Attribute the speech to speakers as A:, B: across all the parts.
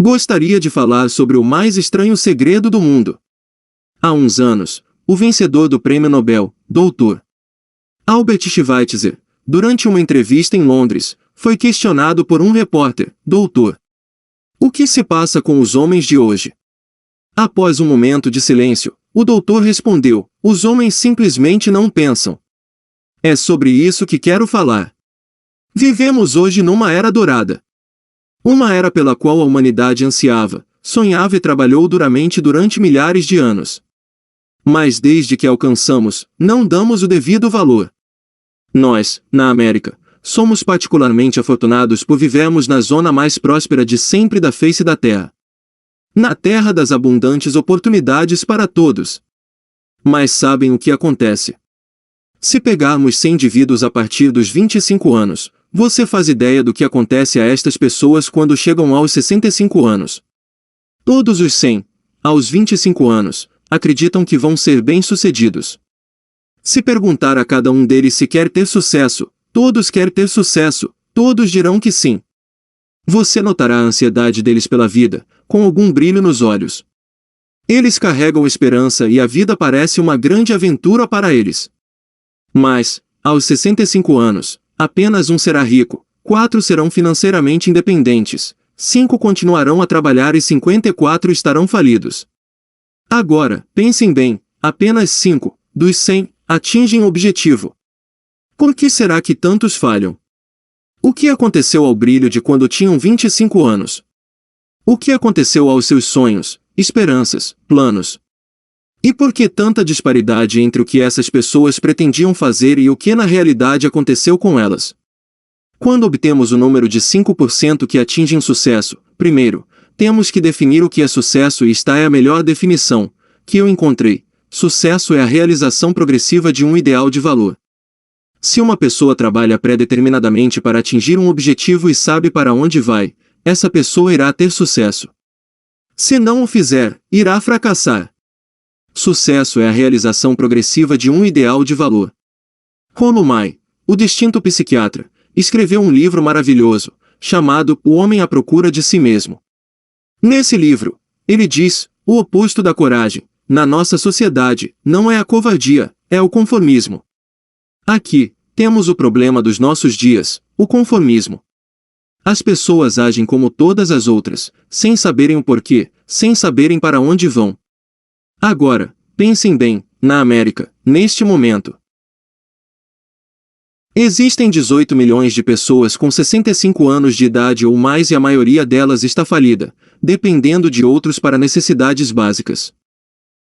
A: Gostaria de falar sobre o mais estranho segredo do mundo. Há uns anos, o vencedor do Prêmio Nobel, Dr. Albert Schweitzer, durante uma entrevista em Londres, foi questionado por um repórter: Doutor, o que se passa com os homens de hoje? Após um momento de silêncio, o doutor respondeu: os homens simplesmente não pensam. É sobre isso que quero falar. Vivemos hoje numa era dourada. Uma era pela qual a humanidade ansiava, sonhava e trabalhou duramente durante milhares de anos. Mas desde que alcançamos, não damos o devido valor. Nós, na América, somos particularmente afortunados por vivermos na zona mais próspera de sempre da face da Terra. Na terra das abundantes oportunidades para todos. Mas sabem o que acontece? Se pegarmos 100 indivíduos a partir dos 25 anos, você faz ideia do que acontece a estas pessoas quando chegam aos 65 anos. Todos os 100, aos 25 anos, acreditam que vão ser bem-sucedidos. Se perguntar a cada um deles se quer ter sucesso, todos querem ter sucesso, todos dirão que sim. Você notará a ansiedade deles pela vida, com algum brilho nos olhos. Eles carregam esperança e a vida parece uma grande aventura para eles. Mas, aos 65 anos, apenas um será rico, 4 serão financeiramente independentes, 5 continuarão a trabalhar e 54 estarão falidos. Agora, pensem bem, apenas 5, dos 100, atingem o objetivo. Por que será que tantos falham? O que aconteceu ao brilho de quando tinham 25 anos? O que aconteceu aos seus sonhos, esperanças, planos? E por que tanta disparidade entre o que essas pessoas pretendiam fazer e o que na realidade aconteceu com elas? Quando obtemos o número de 5% que atingem sucesso, primeiro, temos que definir o que é sucesso e esta é a melhor definição que eu encontrei. Sucesso é a realização progressiva de um ideal de valor. Se uma pessoa trabalha predeterminadamente para atingir um objetivo e sabe para onde vai, essa pessoa irá ter sucesso. Se não o fizer, irá fracassar. Sucesso é a realização progressiva de um ideal de valor. Rollo May, o distinto psiquiatra, escreveu um livro maravilhoso, chamado O Homem à Procura de Si Mesmo. Nesse livro, ele diz: o oposto da coragem, na nossa sociedade, não é a covardia, é o conformismo. Aqui, temos o problema dos nossos dias, o conformismo. As pessoas agem como todas as outras, sem saberem o porquê, sem saberem para onde vão. Agora, pensem bem, na América, neste momento. Existem 18 milhões de pessoas com 65 anos de idade ou mais e a maioria delas está falida, dependendo de outros para necessidades básicas.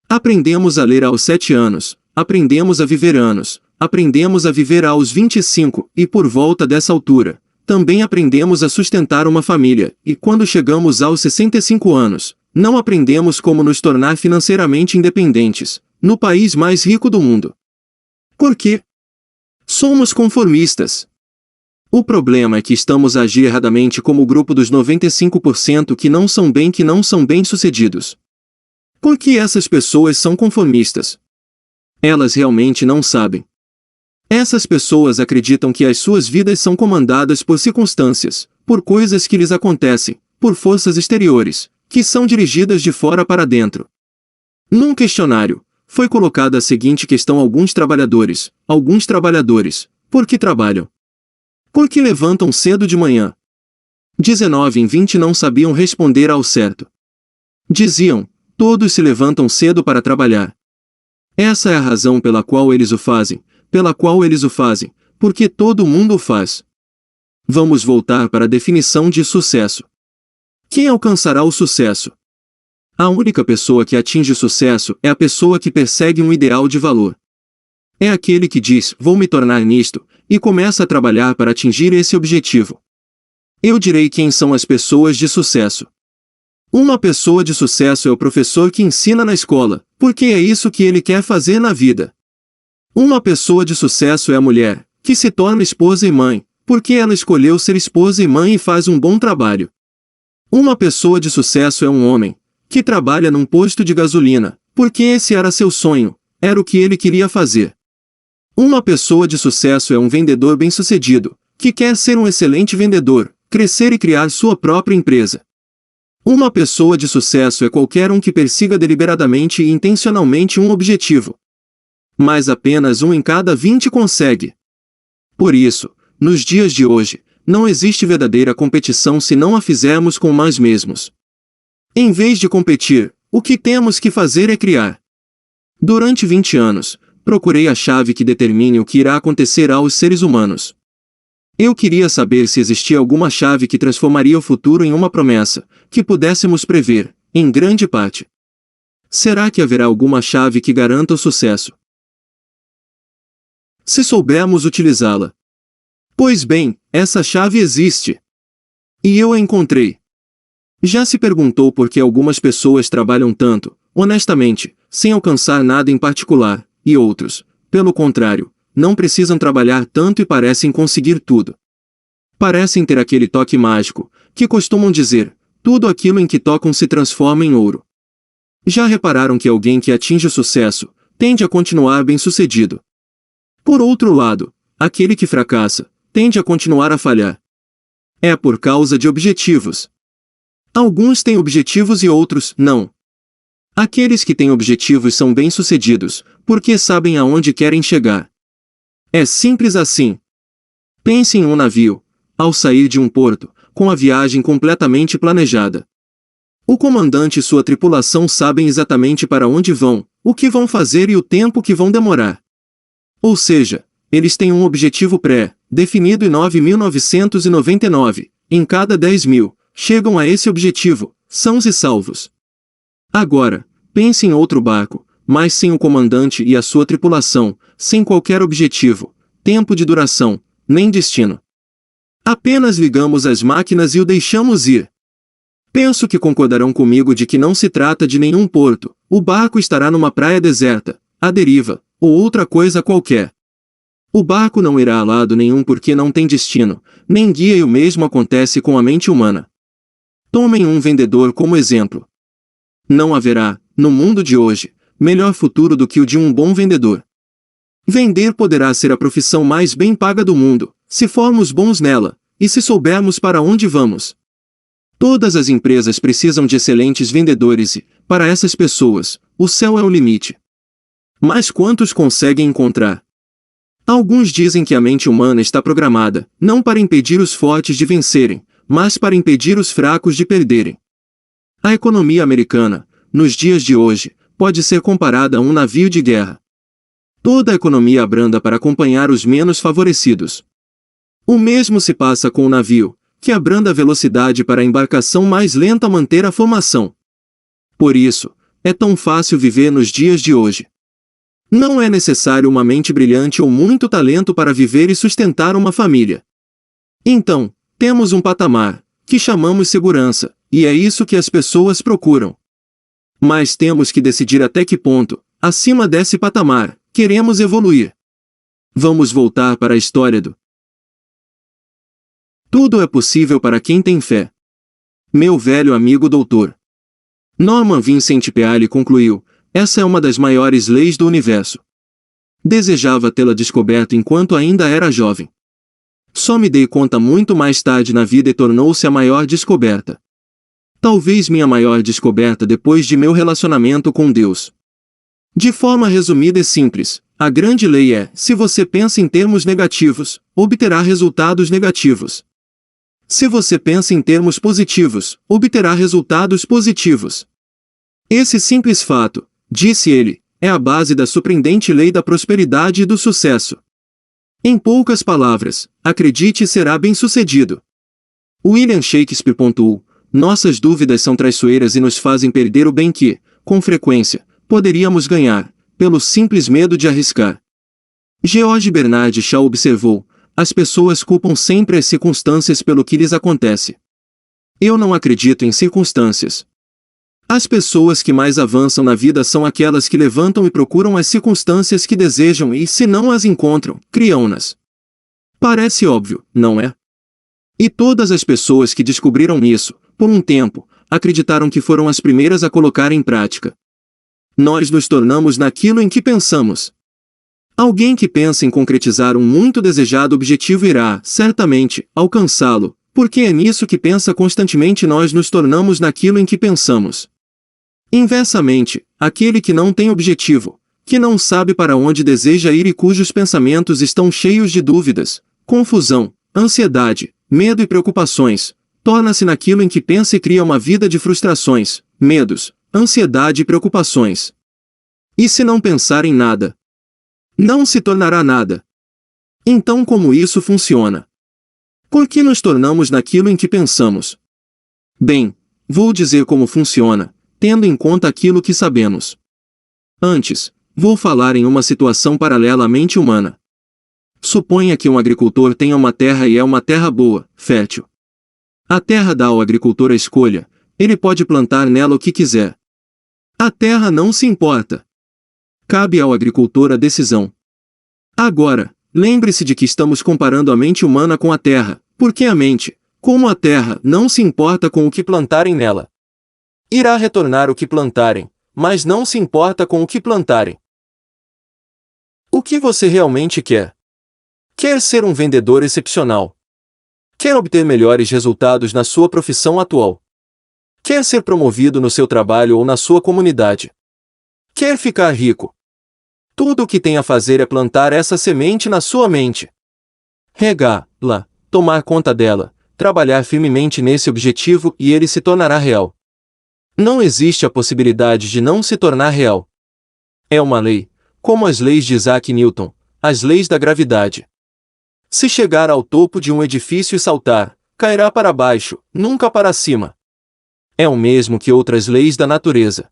A: Aprendemos a ler aos 7 anos, aprendemos a viver anos, aprendemos a viver aos 25 e por volta dessa altura, também aprendemos a sustentar uma família e quando chegamos aos 65 anos, não aprendemos como nos tornar financeiramente independentes, no país mais rico do mundo. Por quê? Somos conformistas. O problema é que estamos a agir erradamente como o grupo dos 95% que não são bem-sucedidos. Por que essas pessoas são conformistas? Elas realmente não sabem. Essas pessoas acreditam que as suas vidas são comandadas por circunstâncias, por coisas que lhes acontecem, por forças exteriores, que são dirigidas de fora para dentro. Num questionário, foi colocada a seguinte questão a alguns trabalhadores: por que trabalham? Por que levantam cedo de manhã? 19 em 20 não sabiam responder ao certo. Diziam: todos se levantam cedo para trabalhar. Essa é a razão pela qual eles o fazem, porque todo mundo o faz. Vamos voltar para a definição de sucesso. Quem alcançará o sucesso? A única pessoa que atinge sucesso é a pessoa que persegue um ideal de valor. É aquele que diz: vou me tornar nisto, e começa a trabalhar para atingir esse objetivo. Eu direi quem são as pessoas de sucesso. Uma pessoa de sucesso é o professor que ensina na escola, porque é isso que ele quer fazer na vida. Uma pessoa de sucesso é a mulher, que se torna esposa e mãe, porque ela escolheu ser esposa e mãe e faz um bom trabalho. Uma pessoa de sucesso é um homem, que trabalha num posto de gasolina, porque esse era seu sonho, era o que ele queria fazer. Uma pessoa de sucesso é um vendedor bem-sucedido, que quer ser um excelente vendedor, crescer e criar sua própria empresa. Uma pessoa de sucesso é qualquer um que persiga deliberadamente e intencionalmente um objetivo. Mas apenas um em cada 20 consegue. Por isso, nos dias de hoje, não existe verdadeira competição se não a fizermos com nós mesmos. Em vez de competir, o que temos que fazer é criar. Durante 20 anos, procurei a chave que determine o que irá acontecer aos seres humanos. Eu queria saber se existia alguma chave que transformaria o futuro em uma promessa, que pudéssemos prever, em grande parte. Será que haverá alguma chave que garanta o sucesso? Se soubermos utilizá-la. Pois bem, essa chave existe. E eu a encontrei. Já se perguntou por que algumas pessoas trabalham tanto, honestamente, sem alcançar nada em particular, e outros, pelo contrário, não precisam trabalhar tanto e parecem conseguir tudo? Parecem ter aquele toque mágico, que costumam dizer, tudo aquilo em que tocam se transforma em ouro. Já repararam que alguém que atinge o sucesso, tende a continuar bem-sucedido? Por outro lado, aquele que fracassa, tende a continuar a falhar. É por causa de objetivos. Alguns têm objetivos e outros não. Aqueles que têm objetivos são bem-sucedidos, porque sabem aonde querem chegar. É simples assim. Pense em um navio, ao sair de um porto, com a viagem completamente planejada. O comandante e sua tripulação sabem exatamente para onde vão, o que vão fazer e o tempo que vão demorar. Ou seja, eles têm um objetivo pré-definido e 9.999, em cada 10.000, chegam a esse objetivo, sãos e salvos. Agora, pense em outro barco, mas sem o comandante e a sua tripulação, sem qualquer objetivo, tempo de duração, nem destino. Apenas ligamos as máquinas e o deixamos ir. Penso que concordarão comigo de que não se trata de nenhum porto, o barco estará numa praia deserta, à deriva, ou outra coisa qualquer. O barco não irá a lado nenhum porque não tem destino, nem guia, e o mesmo acontece com a mente humana. Tomem um vendedor como exemplo. Não haverá, no mundo de hoje, melhor futuro do que o de um bom vendedor. Vender poderá ser a profissão mais bem paga do mundo, se formos bons nela, e se soubermos para onde vamos. Todas as empresas precisam de excelentes vendedores e, para essas pessoas, o céu é o limite. Mas quantos conseguem encontrar? Alguns dizem que a mente humana está programada, não para impedir os fortes de vencerem, mas para impedir os fracos de perderem. A economia americana, nos dias de hoje, pode ser comparada a um navio de guerra. Toda a economia abranda para acompanhar os menos favorecidos. O mesmo se passa com o navio, que abranda a velocidade para a embarcação mais lenta manter a formação. Por isso, é tão fácil viver nos dias de hoje. Não é necessário uma mente brilhante ou muito talento para viver e sustentar uma família. Então, temos um patamar, que chamamos segurança, e é isso que as pessoas procuram. Mas temos que decidir até que ponto, acima desse patamar, queremos evoluir. Vamos voltar para a história do Tudo é possível para quem tem fé. Meu velho amigo doutor Norman Vincent Peale concluiu, essa é uma das maiores leis do universo. Desejava tê-la descoberto enquanto ainda era jovem. Só me dei conta muito mais tarde na vida e tornou-se a maior descoberta. Talvez minha maior descoberta depois de meu relacionamento com Deus. De forma resumida e simples, a grande lei é, se você pensa em termos negativos, obterá resultados negativos. Se você pensa em termos positivos, obterá resultados positivos. Esse simples fato, disse ele, é a base da surpreendente lei da prosperidade e do sucesso. Em poucas palavras, acredite e será bem-sucedido. William Shakespeare pontuou, nossas dúvidas são traiçoeiras e nos fazem perder o bem que, com frequência, poderíamos ganhar, pelo simples medo de arriscar. George Bernard Shaw observou, as pessoas culpam sempre as circunstâncias pelo que lhes acontece. Eu não acredito em circunstâncias. As pessoas que mais avançam na vida são aquelas que levantam e procuram as circunstâncias que desejam e, se não as encontram, criam-nas. Parece óbvio, não é? E todas as pessoas que descobriram isso, por um tempo, acreditaram que foram as primeiras a colocar em prática. Nós nos tornamos naquilo em que pensamos. Alguém que pensa em concretizar um muito desejado objetivo irá, certamente, alcançá-lo, Porque é nisso que pensa constantemente nós nos tornamos naquilo em que pensamos. Inversamente, aquele que não tem objetivo, que não sabe para onde deseja ir e cujos pensamentos estão cheios de dúvidas, confusão, ansiedade, medo e preocupações, torna-se naquilo em que pensa e cria uma vida de frustrações, medos, ansiedade e preocupações. E se não pensar em nada? Não se tornará nada. Então como isso funciona? Por que nos tornamos naquilo em que pensamos? Bem, vou dizer como funciona, tendo em conta aquilo que sabemos. Antes, vou falar em uma situação paralela à mente humana. Suponha que um agricultor tenha uma terra e é uma terra boa, fértil. A terra dá ao agricultor a escolha, ele pode plantar nela o que quiser. A terra não se importa. Cabe ao agricultor a decisão. Agora, lembre-se de que estamos comparando a mente humana com a terra, porque a mente, como a terra, não se importa com o que plantarem nela. Irá retornar o que plantarem, mas não se importa com o que plantarem. O que você realmente quer? Quer ser um vendedor excepcional? Quer obter melhores resultados na sua profissão atual? Quer ser promovido no seu trabalho ou na sua comunidade? Quer ficar rico? Tudo o que tem a fazer é plantar essa semente na sua mente. Regá-la, tomar conta dela, trabalhar firmemente nesse objetivo e ele se tornará real. Não existe a possibilidade de não se tornar real. É uma lei, como as leis de Isaac Newton, as leis da gravidade. Se chegar ao topo de um edifício e saltar, cairá para baixo, nunca para cima. É o mesmo que outras leis da natureza.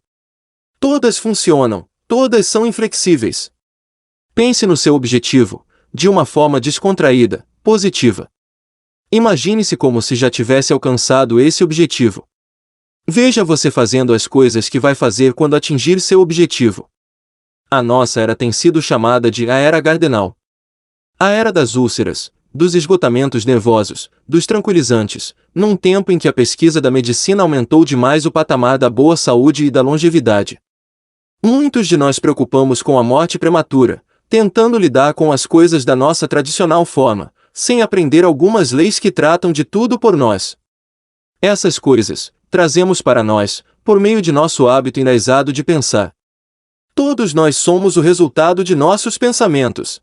A: Todas funcionam, todas são inflexíveis. Pense no seu objetivo, de uma forma descontraída, positiva. Imagine-se como se já tivesse alcançado esse objetivo. Veja você fazendo as coisas que vai fazer quando atingir seu objetivo. A nossa era tem sido chamada de a Era Gardenal. A Era das úlceras, dos esgotamentos nervosos, dos tranquilizantes, num tempo em que a pesquisa da medicina aumentou demais o patamar da boa saúde e da longevidade. Muitos de nós preocupamos com a morte prematura, tentando lidar com as coisas da nossa tradicional forma, sem aprender algumas leis que tratam de tudo por nós. Essas coisas, trazemos para nós, por meio de nosso hábito enraizado de pensar. Todos nós somos o resultado de nossos pensamentos.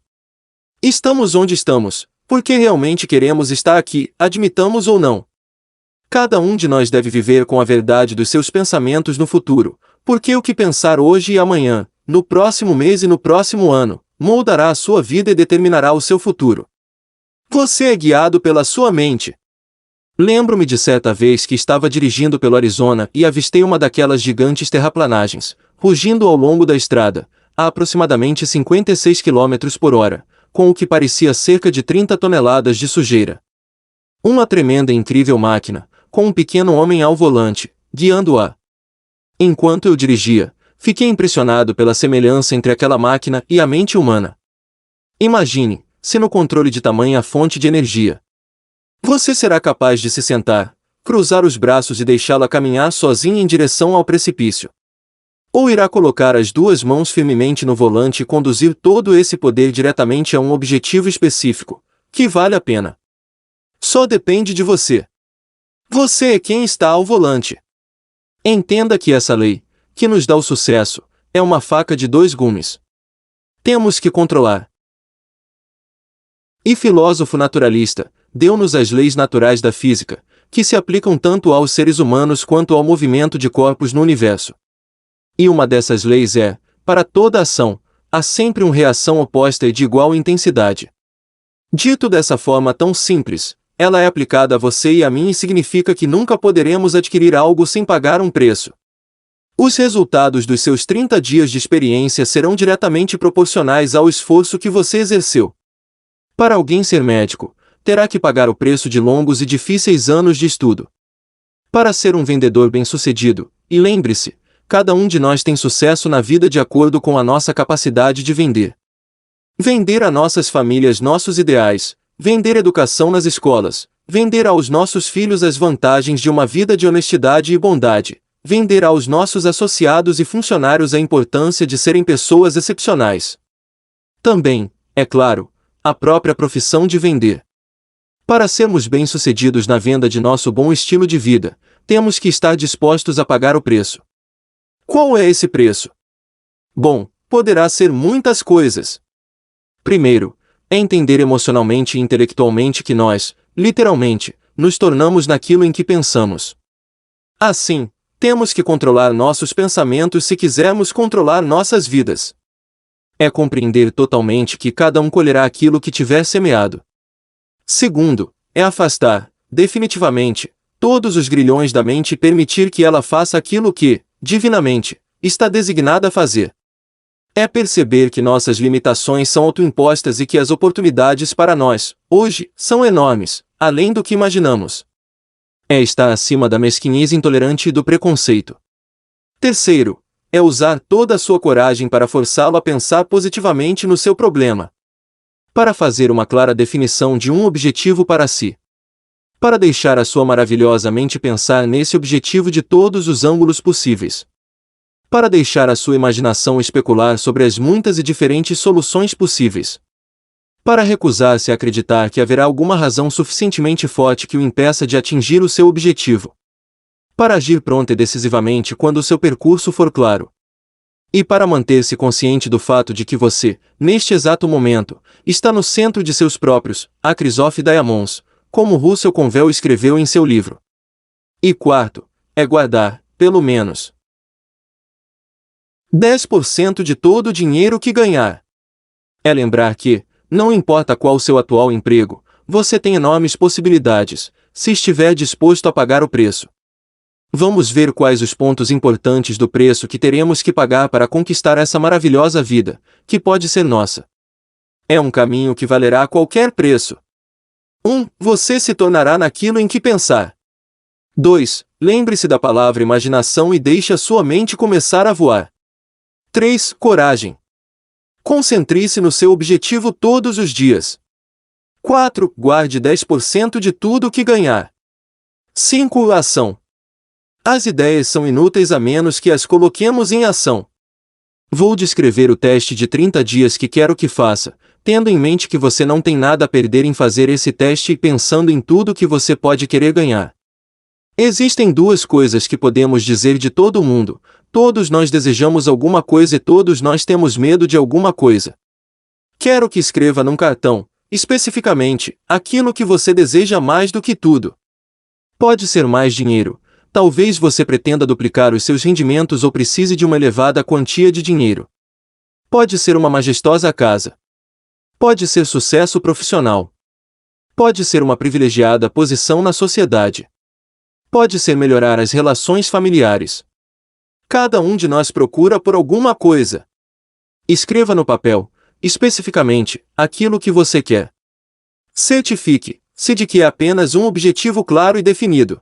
A: Estamos onde estamos, porque realmente queremos estar aqui, admitamos ou não. Cada um de nós deve viver com a verdade dos seus pensamentos no futuro, porque o que pensar hoje e amanhã, no próximo mês e no próximo ano, moldará a sua vida e determinará o seu futuro. Você é guiado pela sua mente. Lembro-me de certa vez que estava dirigindo pelo Arizona e avistei uma daquelas gigantes terraplanagens, rugindo ao longo da estrada, a aproximadamente 56 km por hora, com o que parecia cerca de 30 toneladas de sujeira. Uma tremenda e incrível máquina, com um pequeno homem ao volante, guiando-a. Enquanto eu dirigia, fiquei impressionado pela semelhança entre aquela máquina e a mente humana. Imagine, se no controle de tamanha fonte de energia. Você será capaz de se sentar, cruzar os braços e deixá-la caminhar sozinha em direção ao precipício. Ou irá colocar as duas mãos firmemente no volante e conduzir todo esse poder diretamente a um objetivo específico, que vale a pena. Só depende de você. Você é quem está ao volante. Entenda que essa lei, que nos dá o sucesso, é uma faca de dois gumes. Temos que controlar. E filósofo naturalista, deu-nos as leis naturais da física, que se aplicam tanto aos seres humanos quanto ao movimento de corpos no universo. E uma dessas leis é, para toda ação, há sempre uma reação oposta e de igual intensidade. Dito dessa forma tão simples, ela é aplicada a você e a mim e significa que nunca poderemos adquirir algo sem pagar um preço. Os resultados dos seus 30 dias de experiência serão diretamente proporcionais ao esforço que você exerceu. Para alguém ser médico, terá que pagar o preço de longos e difíceis anos de estudo. Para ser um vendedor bem-sucedido, e lembre-se, cada um de nós tem sucesso na vida de acordo com a nossa capacidade de vender. Vender a nossas famílias nossos ideais, vender educação nas escolas, vender aos nossos filhos as vantagens de uma vida de honestidade e bondade, vender aos nossos associados e funcionários a importância de serem pessoas excepcionais. Também, é claro, a própria profissão de vender. Para sermos bem-sucedidos na venda de nosso bom estilo de vida, temos que estar dispostos a pagar o preço. Qual é esse preço? Bom, poderá ser muitas coisas. Primeiro, é entender emocionalmente e intelectualmente que nós, literalmente, nos tornamos naquilo em que pensamos. Assim, temos que controlar nossos pensamentos se quisermos controlar nossas vidas. É compreender totalmente que cada um colherá aquilo que tiver semeado. Segundo, é afastar, definitivamente, todos os grilhões da mente e permitir que ela faça aquilo que, divinamente, está designada a fazer. É perceber que nossas limitações são autoimpostas e que as oportunidades para nós, hoje, são enormes, além do que imaginamos. É estar acima da mesquinhez intolerante e do preconceito. Terceiro, é usar toda a sua coragem para forçá-lo a pensar positivamente no seu problema. Para fazer uma clara definição de um objetivo para si. Para deixar a sua maravilhosa mente pensar nesse objetivo de todos os ângulos possíveis. Para deixar a sua imaginação especular sobre as muitas e diferentes soluções possíveis. Para recusar-se a acreditar que haverá alguma razão suficientemente forte que o impeça de atingir o seu objetivo. Para agir pronta e decisivamente quando o seu percurso for claro. E para manter-se consciente do fato de que você, neste exato momento, está no centro de seus próprios, Acres of Diamonds, como Russell Conwell escreveu em seu livro. E quarto, é guardar, pelo menos, 10% de todo o dinheiro que ganhar. É lembrar que, não importa qual seu atual emprego, você tem enormes possibilidades, se estiver disposto a pagar o preço. Vamos ver quais os pontos importantes do preço que teremos que pagar para conquistar essa maravilhosa vida, que pode ser nossa. É um caminho que valerá qualquer preço. 1. Você se tornará naquilo em que pensar. 2. Lembre-se da palavra imaginação e deixe a sua mente começar a voar. 3. Coragem. Concentre-se no seu objetivo todos os dias. 4. Guarde 10% de tudo o que ganhar. 5. Ação. As ideias são inúteis a menos que as coloquemos em ação. Vou descrever o teste de 30 dias que quero que faça, tendo em mente que você não tem nada a perder em fazer esse teste e pensando em tudo que você pode querer ganhar. Existem duas coisas que podemos dizer de todo mundo: todos nós desejamos alguma coisa e todos nós temos medo de alguma coisa. Quero que escreva num cartão, especificamente, aquilo que você deseja mais do que tudo. Pode ser mais dinheiro. Talvez você pretenda duplicar os seus rendimentos ou precise de uma elevada quantia de dinheiro. Pode ser uma majestosa casa. Pode ser sucesso profissional. Pode ser uma privilegiada posição na sociedade. Pode ser melhorar as relações familiares. Cada um de nós procura por alguma coisa. Escreva no papel, especificamente, aquilo que você quer. Certifique-se de que é apenas um objetivo claro e definido.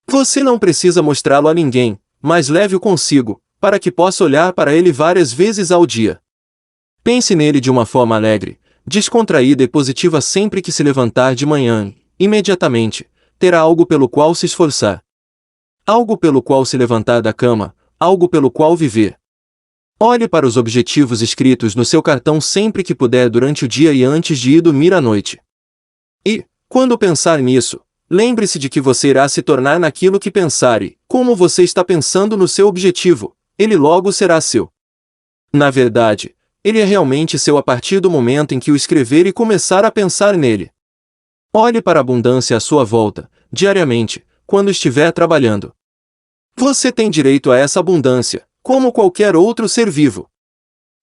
A: Você não precisa mostrá-lo a ninguém, mas leve-o consigo, para que possa olhar para ele várias vezes ao dia. Pense nele de uma forma alegre, descontraída e positiva sempre que se levantar de manhã. Imediatamente, terá algo pelo qual se esforçar. Algo pelo qual se levantar da cama, algo pelo qual viver. Olhe para os objetivos escritos no seu cartão sempre que puder durante o dia e antes de ir dormir à noite. E, quando pensar nisso, lembre-se de que você irá se tornar naquilo que pensar e, como você está pensando no seu objetivo, ele logo será seu. Na verdade, ele é realmente seu a partir do momento em que o escrever e começar a pensar nele. Olhe para a abundância à sua volta, diariamente, quando estiver trabalhando. Você tem direito a essa abundância, como qualquer outro ser vivo.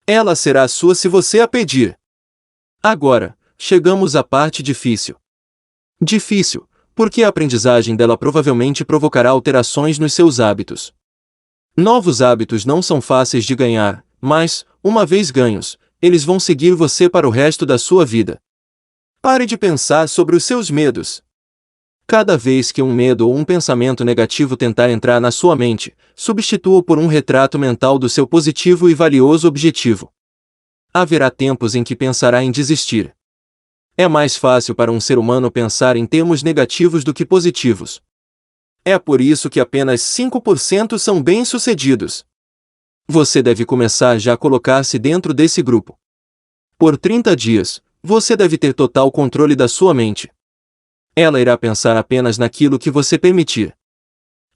A: Ela será sua se você a pedir. Agora, chegamos à parte difícil. Difícil, porque a aprendizagem dela provavelmente provocará alterações nos seus hábitos. Novos hábitos não são fáceis de ganhar, mas, uma vez ganhos, eles vão seguir você para o resto da sua vida. Pare de pensar sobre os seus medos. Cada vez que um medo ou um pensamento negativo tentar entrar na sua mente, substitua-o por um retrato mental do seu positivo e valioso objetivo. Haverá tempos em que pensará em desistir. É mais fácil para um ser humano pensar em termos negativos do que positivos. É por isso que apenas 5% são bem-sucedidos. Você deve começar já a colocar-se dentro desse grupo. Por 30 dias, você deve ter total controle da sua mente. Ela irá pensar apenas naquilo que você permitir.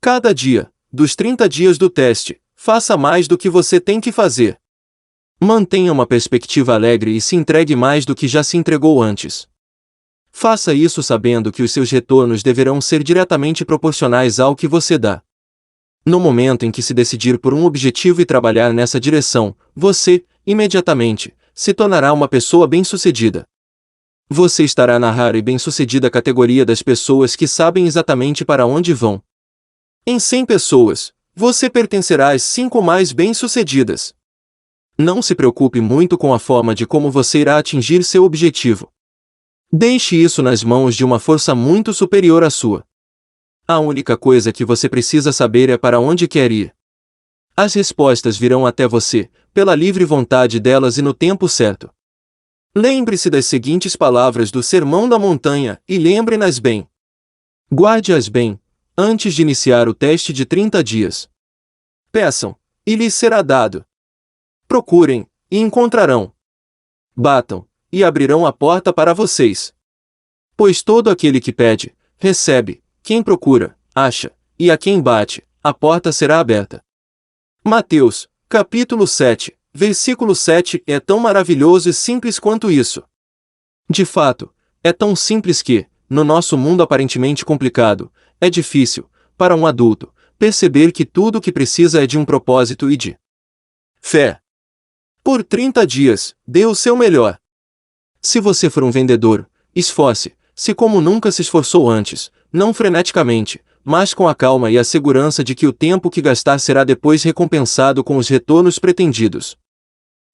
A: Cada dia, dos 30 dias do teste, faça mais do que você tem que fazer. Mantenha uma perspectiva alegre e se entregue mais do que já se entregou antes. Faça isso sabendo que os seus retornos deverão ser diretamente proporcionais ao que você dá. No momento em que se decidir por um objetivo e trabalhar nessa direção, você, imediatamente, se tornará uma pessoa bem-sucedida. Você estará na rara e bem-sucedida categoria das pessoas que sabem exatamente para onde vão. Em 100 pessoas, você pertencerá às 5 mais bem-sucedidas. Não se preocupe muito com a forma de como você irá atingir seu objetivo. Deixe isso nas mãos de uma força muito superior à sua. A única coisa que você precisa saber é para onde quer ir. As respostas virão até você, pela livre vontade delas e no tempo certo. Lembre-se das seguintes palavras do Sermão da Montanha, e lembre-nas bem. Guarde-as bem, antes de iniciar o teste de 30 dias. Peçam, e lhes será dado. Procurem, e encontrarão. Batam, e abrirão a porta para vocês. Pois todo aquele que pede, recebe, quem procura, acha, e a quem bate, a porta será aberta. Mateus, capítulo 7, versículo 7 é tão maravilhoso e simples quanto isso. De fato, é tão simples que, no nosso mundo aparentemente complicado, é difícil, para um adulto, perceber que tudo o que precisa é de um propósito e de fé. Por 30 dias, dê o seu melhor. Se você for um vendedor, esforce-se como nunca se esforçou antes, não freneticamente, mas com a calma e a segurança de que o tempo que gastar será depois recompensado com os retornos pretendidos.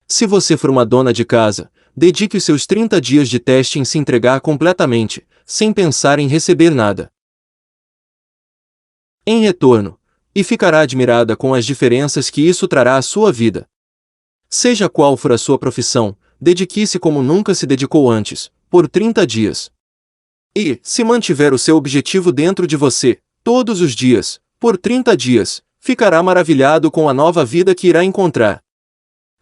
A: Se você for uma dona de casa, dedique os seus 30 dias de teste em se entregar completamente, sem pensar em receber nada em retorno, e ficará admirada com as diferenças que isso trará à sua vida. Seja qual for a sua profissão, dedique-se como nunca se dedicou antes, por 30 dias. E, se mantiver o seu objetivo dentro de você, todos os dias, por 30 dias, ficará maravilhado com a nova vida que irá encontrar.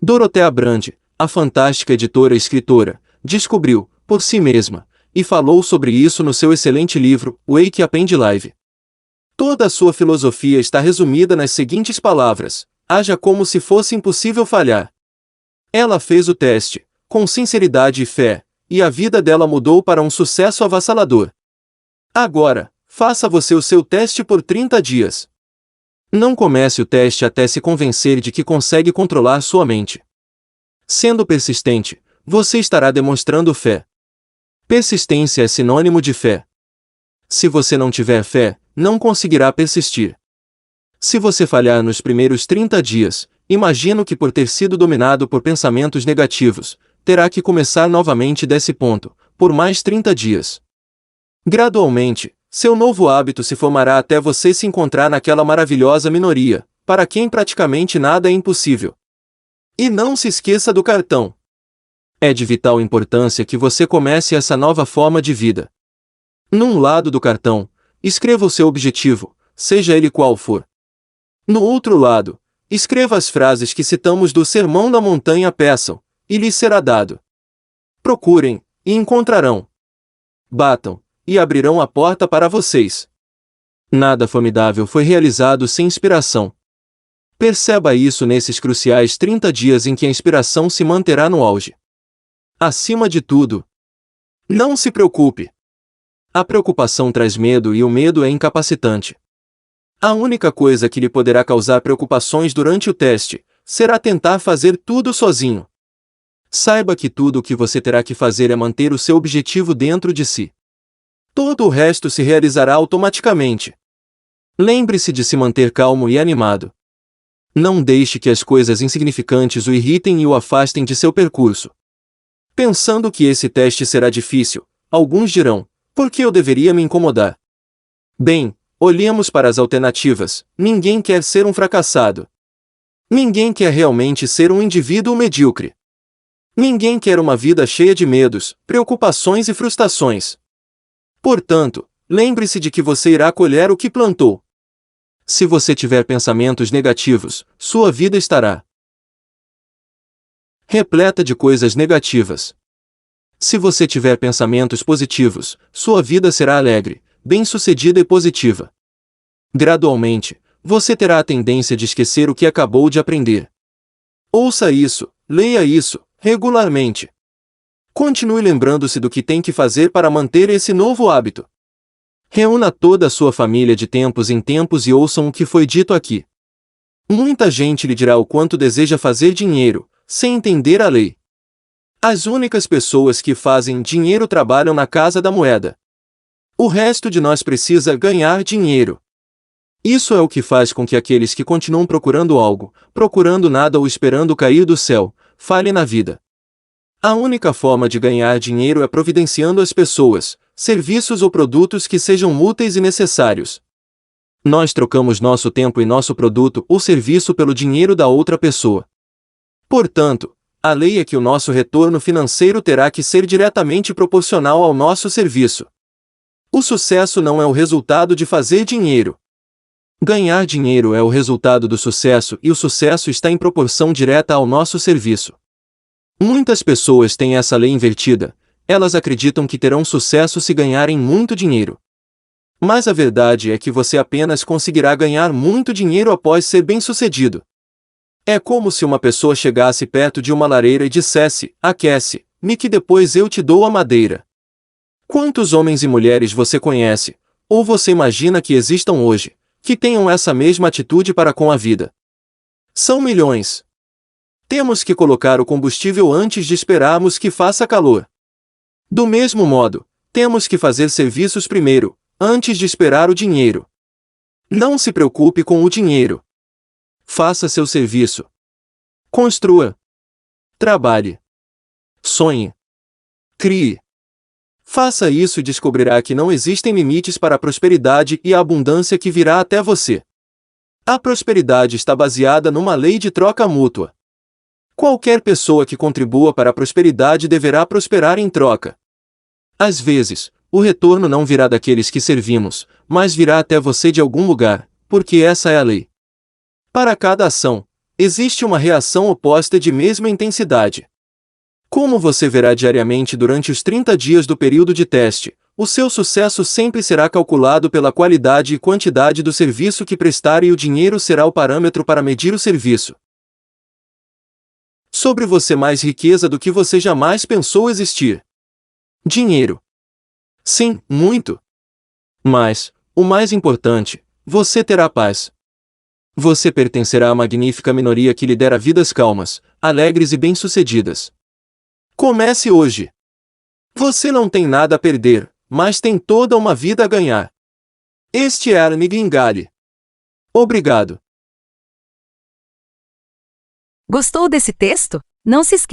A: Dorothea Brande, a fantástica editora e escritora, descobriu, por si mesma, e falou sobre isso no seu excelente livro, Wake Up and Live. Toda a sua filosofia está resumida nas seguintes palavras: haja como se fosse impossível falhar. Ela fez o teste, com sinceridade e fé, e a vida dela mudou para um sucesso avassalador. Agora, faça você o seu teste por 30 dias. Não comece o teste até se convencer de que consegue controlar sua mente. Sendo persistente, você estará demonstrando fé. Persistência é sinônimo de fé. Se você não tiver fé, não conseguirá persistir. Se você falhar nos primeiros 30 dias, imagino que por ter sido dominado por pensamentos negativos, terá que começar novamente desse ponto, por mais 30 dias. Gradualmente, seu novo hábito se formará até você se encontrar naquela maravilhosa minoria, para quem praticamente nada é impossível. E não se esqueça do cartão. É de vital importância que você comece essa nova forma de vida. Num lado do cartão, escreva o seu objetivo, seja ele qual for. No outro lado, escreva as frases que citamos do Sermão da Montanha: peçam, e lhes será dado. Procurem, e encontrarão. Batam, e abrirão a porta para vocês. Nada formidável foi realizado sem inspiração. Perceba isso nesses cruciais 30 dias em que a inspiração se manterá no auge. Acima de tudo, não se preocupe. A preocupação traz medo e o medo é incapacitante. A única coisa que lhe poderá causar preocupações durante o teste será tentar fazer tudo sozinho. Saiba que tudo o que você terá que fazer é manter o seu objetivo dentro de si. Todo o resto se realizará automaticamente. Lembre-se de se manter calmo e animado. Não deixe que as coisas insignificantes o irritem e o afastem de seu percurso. Pensando que esse teste será difícil, alguns dirão: por que eu deveria me incomodar? Bem, olhemos para as alternativas. Ninguém quer ser um fracassado. Ninguém quer realmente ser um indivíduo medíocre. Ninguém quer uma vida cheia de medos, preocupações e frustrações. Portanto, lembre-se de que você irá colher o que plantou. Se você tiver pensamentos negativos, sua vida estará repleta de coisas negativas. Se você tiver pensamentos positivos, sua vida será alegre, bem-sucedida e positiva. Gradualmente, você terá a tendência de esquecer o que acabou de aprender. Ouça isso, leia isso, regularmente. Continue lembrando-se do que tem que fazer para manter esse novo hábito. Reúna toda a sua família de tempos em tempos e ouçam o que foi dito aqui. Muita gente lhe dirá o quanto deseja fazer dinheiro, sem entender a lei. As únicas pessoas que fazem dinheiro trabalham na Casa da Moeda. O resto de nós precisa ganhar dinheiro. Isso é o que faz com que aqueles que continuam procurando algo, procurando nada ou esperando cair do céu, falhem na vida. A única forma de ganhar dinheiro é providenciando às pessoas, serviços ou produtos que sejam úteis e necessários. Nós trocamos nosso tempo e nosso produto ou serviço pelo dinheiro da outra pessoa. Portanto, a lei é que o nosso retorno financeiro terá que ser diretamente proporcional ao nosso serviço. O sucesso não é o resultado de fazer dinheiro. Ganhar dinheiro é o resultado do sucesso e o sucesso está em proporção direta ao nosso serviço. Muitas pessoas têm essa lei invertida, elas acreditam que terão sucesso se ganharem muito dinheiro. Mas a verdade é que você apenas conseguirá ganhar muito dinheiro após ser bem-sucedido. É como se uma pessoa chegasse perto de uma lareira e dissesse: aquece-me que depois eu te dou a madeira. Quantos homens e mulheres você conhece, ou você imagina que existam hoje, que tenham essa mesma atitude para com a vida? São milhões. Temos que colocar o combustível antes de esperarmos que faça calor. Do mesmo modo, temos que fazer serviços primeiro, antes de esperar o dinheiro. Não se preocupe com o dinheiro. Faça seu serviço. Construa. Trabalhe. Sonhe. Crie. Faça isso e descobrirá que não existem limites para a prosperidade e a abundância que virá até você. A prosperidade está baseada numa lei de troca mútua. Qualquer pessoa que contribua para a prosperidade deverá prosperar em troca. Às vezes, o retorno não virá daqueles que servimos, mas virá até você de algum lugar, porque essa é a lei. Para cada ação, existe uma reação oposta de mesma intensidade. Como você verá diariamente durante os 30 dias do período de teste, o seu sucesso sempre será calculado pela qualidade e quantidade do serviço que prestar e o dinheiro será o parâmetro para medir o serviço. Sobre você mais riqueza do que você jamais pensou existir. Dinheiro. Sim, muito. Mas, o mais importante, você terá paz. Você pertencerá à magnífica minoria que lidera vidas calmas, alegres e bem-sucedidas. Comece hoje. Você não tem nada a perder, mas tem toda uma vida a ganhar. Este é Arne Gingale. Obrigado.
B: Gostou desse texto? Não se esqueça